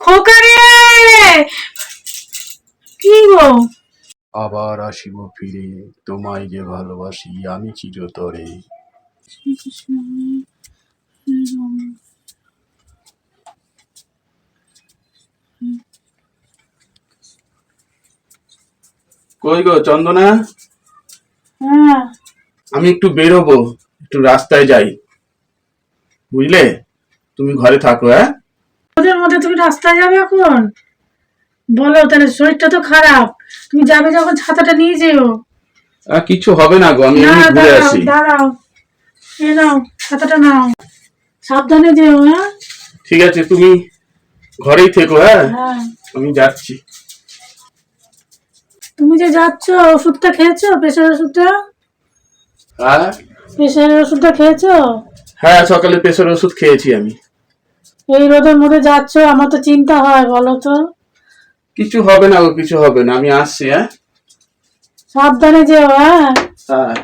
খোকা রে, কি গো? আবার আসিব ফিরে, তোমায় যে ভালোবাসি আমি চিরতরে। কই গো চন্দনা? হ্যাঁ, আমি একটু বেরোবো, একটু রাস্তায় যাই, বুঝলে? তুমি ঘরে থাকো। হ্যাঁ, ওদের মধ্যে তুমি রাস্তায় যাবে এখন? বলো তাহলে, শরীরটা তো খারাপ, তুমি যাবে যখন ছাতাটা নিয়ে যেও। কিছু হবে না গো, আমি না, এমনি ঘুরে দাঁড়াও আসি। দাঁড়াও, এ নাও ছাতাটা নাও, সাবধানে যেও। হ্যাঁ ঠিক আছে, তুমি ঘরেই থেকো। হ্যাঁ, হ্যাঁ। আমি যাচ্ছি। তুমি যে যাচ্ছ, ওষুধটা খেয়েছো? প্রেশার ওষুধটা? হ্যাঁ প্রেশারের ওষুধটা খেয়েছো? হ্যাঁ, সকালে প্রেসার ওষুধ খেয়েছি আমি। এই রোদের মধ্যে যাচ্ছ, আমার তো চিন্তা হয়, বলো তো। কিছু হবে না গো, কিছু হবে না, আমি আসছি। হ্যাঁ সাবধানে যেও। হ্যাঁ, হ্যাঁ।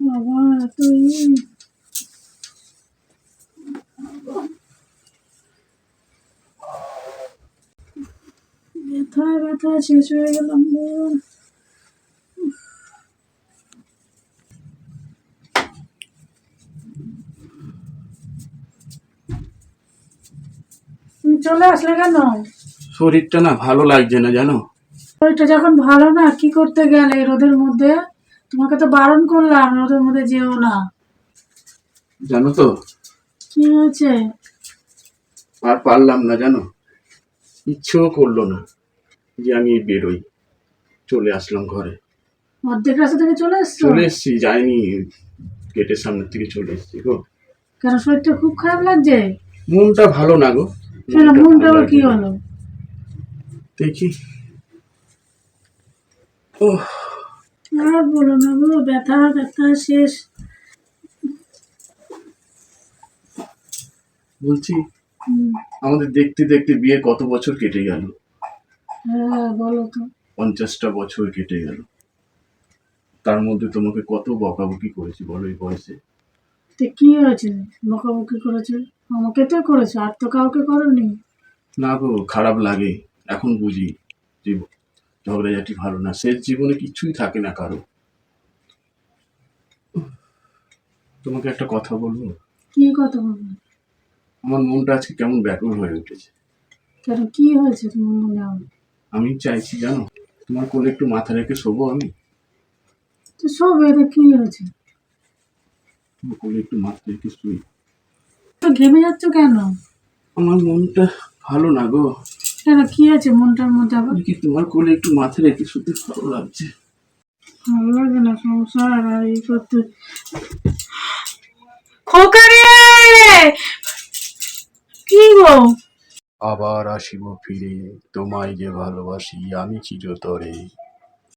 বাবা তুই ব্যথায় ব্যথায় শেষ হয়ে গেলাম গো। তুমি চলে আসলে কেন? শরীরটা না ভালো লাগছে না, জানো? শরীরটা যখন ভালো না, কি করতে গেলে এই রোদের মধ্যে? তোমাকে তো বারণ করলাম রোদের মধ্যে যেও না। জানো তো, কি হয়েছে? আর পারলাম না, জানো? ইচ্ছেও করলো না যে আমি বেরোই। চলে আসলাম ঘরে। অর্ধেক রাস্তা থেকে চলে এসছো? চলে এসছি, যাইনি, গেটের সামনের থেকে চলে এসছি গো। কেন, শরীরটা খুব খারাপ লাগছে? মনটা ভালো না গো। কেন, মনটা আবার কি লাগছে না। হলো? দেখি। ও, আর বলো না গো, ব্যথা ব্যথা শেষ। বলছি, হুম, আমাদের দেখতে দেখতে বিয়ে কত বছর কেটে গেল? হ্যাঁ বলো তো। 50টা বছর কেটে গেল। তার মধ্যে তোমাকে কত বকাবকি করেছি বলো এই বয়সে। তো কি হয়েছে? বকাবকি করেছে? আমাকে তো করেছে, আর তো কাউকে করনি। না গো, খারাপ লাগে। এখন বুঝি যে ঝগড়াঝাটি ভালো না, শেষ জীবনে কিছুই থাকে না কারো। তোমাকে একটা কথা বলবো? কি কথা বলবো? আমার মনটা আজকে কেমন ব্যাকুল হয়ে উঠেছে। কেন, কি হয়েছে তোমার মনে হয়? আমি চাইছি, জানো, তোমার কোলে একটু মাথা রেখে শোবো আমি। তো সব এতে কি হয়েছে? তোমার কোলে একটু মাথা রেখে শুই। তো ঘেমে যাচ্ছ কেন? আমার মনটা ভালো না গো। কেন, কি আছে মনটার মধ্যে আবার? কি তোমার কোলে একটু মাথা রেখে শুতে ভালো লাগছে। ভালো লাগে না সংসার আর এই করতে। খোকা রে, কি গো? আবার আসিব ফিরে, তোমায় যে ভালোবাসি আমি চিরতরে।